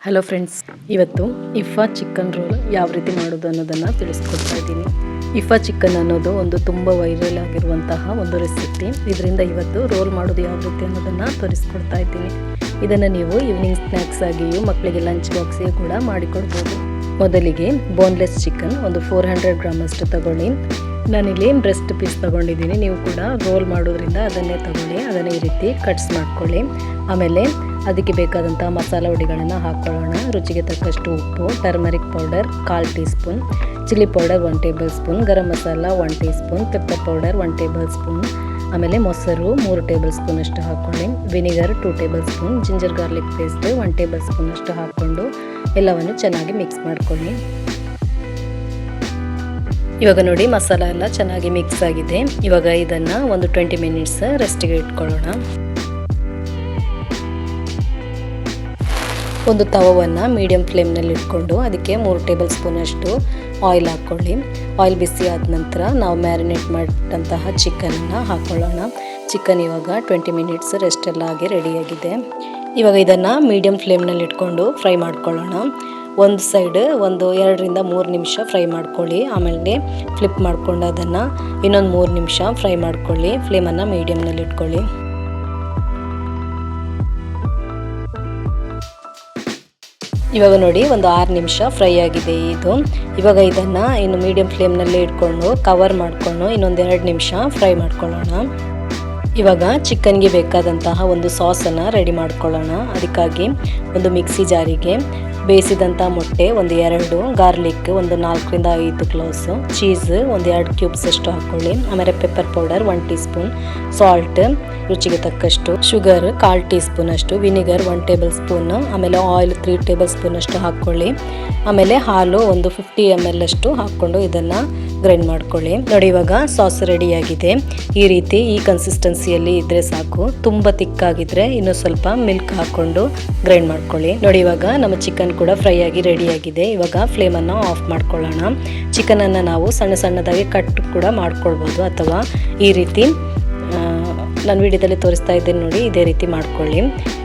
Hello friends, ಇವತ್ತು ಇಫಾ chicken roll ಯಾವ ರೀತಿ ಮಾಡೋದು ಅನ್ನೋದನ್ನು ತಿಳಿಸ್ಕೊಡ್ತಾ ಇದ್ದೀನಿ. ಇಫಾ ಚಿಕನ್ ಅನ್ನೋದು ಒಂದು ತುಂಬ ವೈರಲ್ ಆಗಿರುವಂತಹ ಒಂದು ರೆಸಿಪಿ. ಇದರಿಂದ ಇವತ್ತು ರೋಲ್ ಮಾಡೋದು ಯಾವ ರೀತಿ ಅನ್ನೋದನ್ನು ತೋರಿಸ್ಕೊಡ್ತಾ ಇದ್ದೀನಿ. ಇದನ್ನು ನೀವು ಈವ್ನಿಂಗ್ ಸ್ನ್ಯಾಕ್ಸ್ ಆಗಿಯೂ ಮಕ್ಕಳಿಗೆ ಲಂಚ್ ಬಾಕ್ಸಿಗೆ ಕೂಡ ಮಾಡಿಕೊಡ್ಬೋದು. ಮೊದಲಿಗೆ ಬೋನ್ಲೆಸ್ ಚಿಕನ್ ಒಂದು 400 ಗ್ರಾಮ್ ಅಷ್ಟು ತಗೊಳ್ಳಿ. ನಾನಿಲ್ಲಿ ಬ್ರೆಸ್ಟ್ ಪೀಸ್ ತೊಗೊಂಡಿದ್ದೀನಿ. ನೀವು ಕೂಡ ರೋಲ್ ಮಾಡೋದ್ರಿಂದ ಅದನ್ನೇ ತಗೊಳ್ಳಿ. ಅದನ್ನು ಈ ರೀತಿ ಕಟ್ಸ್ ಮಾಡ್ಕೊಳ್ಳಿ. ಆಮೇಲೆ ಅದಕ್ಕೆ ಬೇಕಾದಂಥ ಮಸಾಲ ಹುಡಿಗಳನ್ನು ಹಾಕ್ಕೊಳ್ಳೋಣ. ರುಚಿಗೆ ತಕ್ಕಷ್ಟು ಉಪ್ಪು, turmeric powder 1/4 teaspoon, chilli powder 1 tablespoon, garam masala 1 teaspoon, pepper powder 1 tablespoon, ಆಮೇಲೆ ಮೊಸರು 3 ಟೇಬಲ್ ಸ್ಪೂನ್ ಅಷ್ಟು ಹಾಕ್ಕೊಳ್ಳಿ. Vinegar 2 tablespoon, ginger garlic paste 1 tablespoon ಅಷ್ಟು ಹಾಕ್ಕೊಂಡು ಎಲ್ಲವನ್ನು ಚೆನ್ನಾಗಿ ಮಿಕ್ಸ್ ಮಾಡ್ಕೊಳ್ಳಿ. ಇವಾಗ ನೋಡಿ ಮಸಾಲ ಎಲ್ಲ ಚೆನ್ನಾಗಿ ಮಿಕ್ಸ್ ಆಗಿದೆ. ಇವಾಗ ಇದನ್ನು ಒಂದು 20 ಮಿನಿಟ್ಸ್ ರೆಸ್ಟಿಗೆ ಇಟ್ಕೊಳ್ಳೋಣ. ಒಂದು ತವವನ್ನು ಮೀಡಿಯಂ ಫ್ಲೇಮ್ನಲ್ಲಿ ಇಟ್ಕೊಂಡು ಅದಕ್ಕೆ 3 ಟೇಬಲ್ ಸ್ಪೂನ್ ಅಷ್ಟು ಆಯಿಲ್ ಹಾಕ್ಕೊಳ್ಳಿ. ಆಯಿಲ್ ಬಿಸಿ ಆದ ನಂತರ ನಾವು ಮ್ಯಾರಿನೇಟ್ ಮಾಡಿದಂತಹ ಚಿಕನನ್ನು ಹಾಕ್ಕೊಳ್ಳೋಣ. ಚಿಕನ್ ಇವಾಗ 20 ಮಿನಿಟ್ಸ್ ರೆಸ್ಟೆಲ್ಲ ಆಗಿ ರೆಡಿಯಾಗಿದೆ. ಇವಾಗ ಇದನ್ನು ಮೀಡಿಯಂ ಫ್ಲೇಮ್ನಲ್ಲಿ ಇಟ್ಕೊಂಡು ಫ್ರೈ ಮಾಡ್ಕೊಳ್ಳೋಣ. ಒಂದು ಸೈಡ್ ಒಂದು 2ರಿಂದ 3 ನಿಮಿಷ ಫ್ರೈ ಮಾಡ್ಕೊಳ್ಳಿ. ಆಮೇಲೆ ಫ್ಲಿಪ್ ಮಾಡ್ಕೊಂಡು ಅದನ್ನು ಇನ್ನೊಂದು 3 ನಿಮಿಷ ಫ್ರೈ ಮಾಡ್ಕೊಳ್ಳಿ. ಫ್ಲೇಮನ್ನು ಮೀಡಿಯಮ್ನಲ್ಲಿ ಇಟ್ಕೊಳ್ಳಿ. ಇವಾಗ ನೋಡಿ ಒಂದು 6 ನಿಮಿಷ ಫ್ರೈ ಆಗಿದೆ ಇದು. ಇವಾಗ ಇದನ್ನು ಇನ್ನು ಮೀಡಿಯಂ ಫ್ಲೇಮ್ನಲ್ಲೇ ಇಟ್ಕೊಂಡು ಕವರ್ ಮಾಡಿಕೊಂಡು ಇನ್ನೊಂದು 2 ನಿಮಿಷ ಫ್ರೈ ಮಾಡ್ಕೊಳ್ಳೋಣ. ಇವಾಗ ಚಿಕನ್ಗೆ ಬೇಕಾದಂತಹ ಒಂದು ಸಾಸನ್ನು ರೆಡಿ ಮಾಡ್ಕೊಳ್ಳೋಣ. ಅದಕ್ಕಾಗಿ ಒಂದು ಮಿಕ್ಸಿ ಜಾರಿಗೆ ಬೇಯಿಸಿದಂಥ ಮೊಟ್ಟೆ ಒಂದು 2, ಗಾರ್ಲಿಕ್ ಒಂದು 4ರಿಂದ 5 ಕ್ಲೋವ್ಸು, ಚೀಸ್ ಒಂದು 2 ಕ್ಯೂಬ್ಸ್ ಅಷ್ಟು ಹಾಕ್ಕೊಳ್ಳಿ. ಆಮೇಲೆ pepper powder 1 tea spoon, salt ರುಚಿಗೆ ತಕ್ಕಷ್ಟು, ಶುಗರ್ 1/4 ಟೀ ಸ್ಪೂನ್ ಅಷ್ಟು, ವಿನಿಗರ್ 1 ಟೇಬಲ್ ಸ್ಪೂನ್, ಆಮೇಲೆ ಆಯಿಲ್ 3 ಟೇಬಲ್ ಸ್ಪೂನ್ ಅಷ್ಟು ಹಾಕ್ಕೊಳ್ಳಿ. ಆಮೇಲೆ ಹಾಲು ಒಂದು 50 ml ಅಷ್ಟು ಹಾಕ್ಕೊಂಡು ಇದನ್ನು ಗ್ರೈಂಡ್ ಮಾಡ್ಕೊಳ್ಳಿ. ನೋಡಿ ಇವಾಗ ಸಾಸ್ ರೆಡಿಯಾಗಿದೆ. ಈ ರೀತಿ ಈ ಕನ್ಸಿಸ್ಟೆನ್ಸಿಯಲ್ಲಿ ಇದ್ದರೆ ಸಾಕು. ತುಂಬ ತಿಕ್ಕಾಗಿದ್ದರೆ ಇನ್ನೂ ಸ್ವಲ್ಪ ಮಿಲ್ಕ್ ಹಾಕ್ಕೊಂಡು ಗ್ರೈಂಡ್ ಮಾಡ್ಕೊಳ್ಳಿ. ನೋಡಿ ಇವಾಗ ನಮ್ಮ ಚಿಕನ್ ಕೂಡ ಫ್ರೈ ಆಗಿ ರೆಡಿಯಾಗಿದೆ. ಇವಾಗ ಫ್ಲೇಮನ್ನು ಆಫ್ ಮಾಡ್ಕೊಳ್ಳೋಣ. ಚಿಕನನ್ನು ನಾವು ಸಣ್ಣ ಸಣ್ಣದಾಗಿ ಕಟ್ ಕೂಡ ಮಾಡ್ಕೊಳ್ಬೋದು, ಅಥವಾ ಈ ರೀತಿ ನಾನು ವಿಡಿಯೋದಲ್ಲಿ ತೋರಿಸ್ತಾ ಇದ್ದೇನೆ ನೋಡಿ, ಇದೇ ರೀತಿ ಮಾಡ್ಕೊಳ್ಳಿ.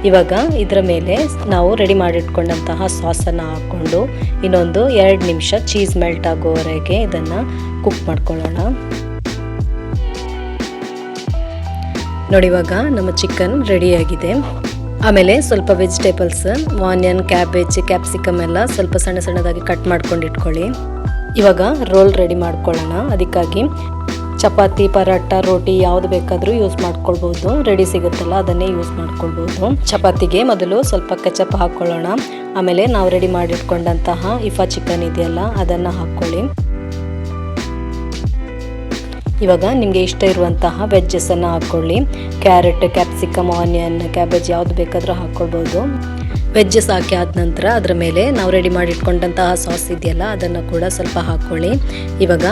ಇವಾಗ ಇದರ ಮೇಲೆ ನಾವು ರೆಡಿ ಮಾಡಿಟ್ಕೊಂಡಂತಹ ಸಾಸನ್ನು ಹಾಕ್ಕೊಂಡು ಇನ್ನೊಂದು 2 ನಿಮಿಷ ಚೀಸ್ ಮೆಲ್ಟ್ ಆಗೋವರೆಗೆ ಇದನ್ನು ಕುಕ್ ಮಾಡ್ಕೊಳ್ಳೋಣ. ನೋಡಿ ಇವಾಗ ನಮ್ಮ ಚಿಕನ್ ರೆಡಿಯಾಗಿದೆ. ಆಮೇಲೆ ಸ್ವಲ್ಪ ವೆಜಿಟೇಬಲ್ಸ್, ಆನಿಯನ್, ಕ್ಯಾಬೇಜ್, ಕ್ಯಾಪ್ಸಿಕಮ್ ಎಲ್ಲ ಸ್ವಲ್ಪ ಸಣ್ಣ ಸಣ್ಣದಾಗಿ ಕಟ್ ಮಾಡ್ಕೊಂಡು ಇಟ್ಕೊಳ್ಳಿ. ಇವಾಗ ರೋಲ್ ರೆಡಿ ಮಾಡ್ಕೊಳ್ಳೋಣ. ಅದಕ್ಕಾಗಿ ಚಪಾತಿ, ಪರಾಟ, ರೋಟಿ ಯಾವುದು ಬೇಕಾದರೂ ಯೂಸ್ ಮಾಡ್ಕೊಳ್ಬೋದು. ರೆಡಿ ಸಿಗುತ್ತಲ್ಲ ಅದನ್ನೇ ಯೂಸ್ ಮಾಡ್ಕೊಳ್ಬೋದು. ಚಪಾತಿಗೆ ಮೊದಲು ಸ್ವಲ್ಪ ಕೆಚಪ್ ಹಾಕ್ಕೊಳ್ಳೋಣ. ಆಮೇಲೆ ನಾವು ರೆಡಿ ಮಾಡಿಟ್ಕೊಂಡಂತಹ ಇಫಾ ಚಿಕನ್ ಇದೆಯಲ್ಲ ಅದನ್ನು ಹಾಕ್ಕೊಳ್ಳಿ. ಇವಾಗ ನಿಮಗೆ ಇಷ್ಟ ಇರುವಂತಹ ವೆಜ್ಜಸನ್ನು ಹಾಕ್ಕೊಳ್ಳಿ. ಕ್ಯಾರೆಟ್, ಕ್ಯಾಪ್ಸಿಕಮ್, ಆನಿಯನ್, ಕ್ಯಾಬೇಜ್ ಯಾವುದು ಬೇಕಾದರೂ ಹಾಕ್ಕೊಳ್ಬೋದು. ವೆಜ್ಜಸ್ ಹಾಕಿ ಆದ ನಂತರ ಅದರ ಮೇಲೆ ನಾವು ರೆಡಿ ಮಾಡಿಟ್ಕೊಂಡಂತಹ ಸಾಸ್ ಇದೆಯಲ್ಲ ಅದನ್ನು ಕೂಡ ಸ್ವಲ್ಪ ಹಾಕ್ಕೊಳ್ಳಿ. ಇವಾಗ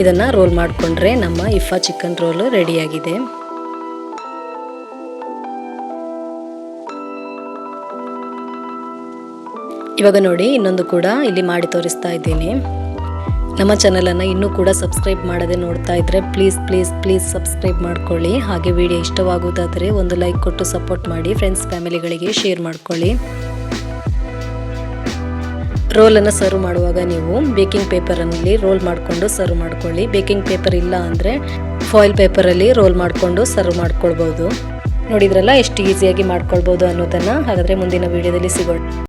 ಇದನ್ನು ರೋಲ್ ಮಾಡಿಕೊಂಡ್ರೆ ನಮ್ಮ ಇಫಾ ಚಿಕನ್ ರೋಲು ರೆಡಿಯಾಗಿದೆ. ಇವಾಗ ನೋಡಿ ಇನ್ನೊಂದು ಕೂಡ ಇಲ್ಲಿ ಮಾಡಿ ತೋರಿಸ್ತಾ ಇದ್ದೀನಿ. ನಮ್ಮ ಚಾನಲನ್ನು ಇನ್ನೂ ಕೂಡ ಸಬ್ಸ್ಕ್ರೈಬ್ ಮಾಡದೆ ನೋಡ್ತಾ ಇದ್ದರೆ ಪ್ಲೀಸ್ ಸಬ್ಸ್ಕ್ರೈಬ್ ಮಾಡ್ಕೊಳ್ಳಿ. ಹಾಗೆ ವಿಡಿಯೋ ಇಷ್ಟವಾಗುವುದಾದರೆ ಒಂದು ಲೈಕ್ ಕೊಟ್ಟು ಸಪೋರ್ಟ್ ಮಾಡಿ. ಫ್ರೆಂಡ್ಸ್, ಫ್ಯಾಮಿಲಿಗಳಿಗೆ ಶೇರ್ ಮಾಡ್ಕೊಳ್ಳಿ. ರೋಲನ್ನು ಸರ್ವ್ ಮಾಡುವಾಗ ನೀವು ಬೇಕಿಂಗ್ ಪೇಪರಲ್ಲಿ ರೋಲ್ ಮಾಡಿಕೊಂಡು ಸರ್ವ್ ಮಾಡ್ಕೊಳ್ಳಿ. ಬೇಕಿಂಗ್ ಪೇಪರ್ ಇಲ್ಲ ಅಂದರೆ ಫಾಯಿಲ್ ಪೇಪರಲ್ಲಿ ರೋಲ್ ಮಾಡಿಕೊಂಡು ಸರ್ವ್ ಮಾಡ್ಕೊಳ್ಬೋದು. ನೋಡಿದ್ರಲ್ಲ ಎಷ್ಟು ಈಸಿಯಾಗಿ ಮಾಡ್ಕೊಳ್ಬೋದು ಅನ್ನೋದನ್ನು. ಹಾಗಾದರೆ ಮುಂದಿನ ವಿಡಿಯೋದಲ್ಲಿ ಸಿಗೋಣ.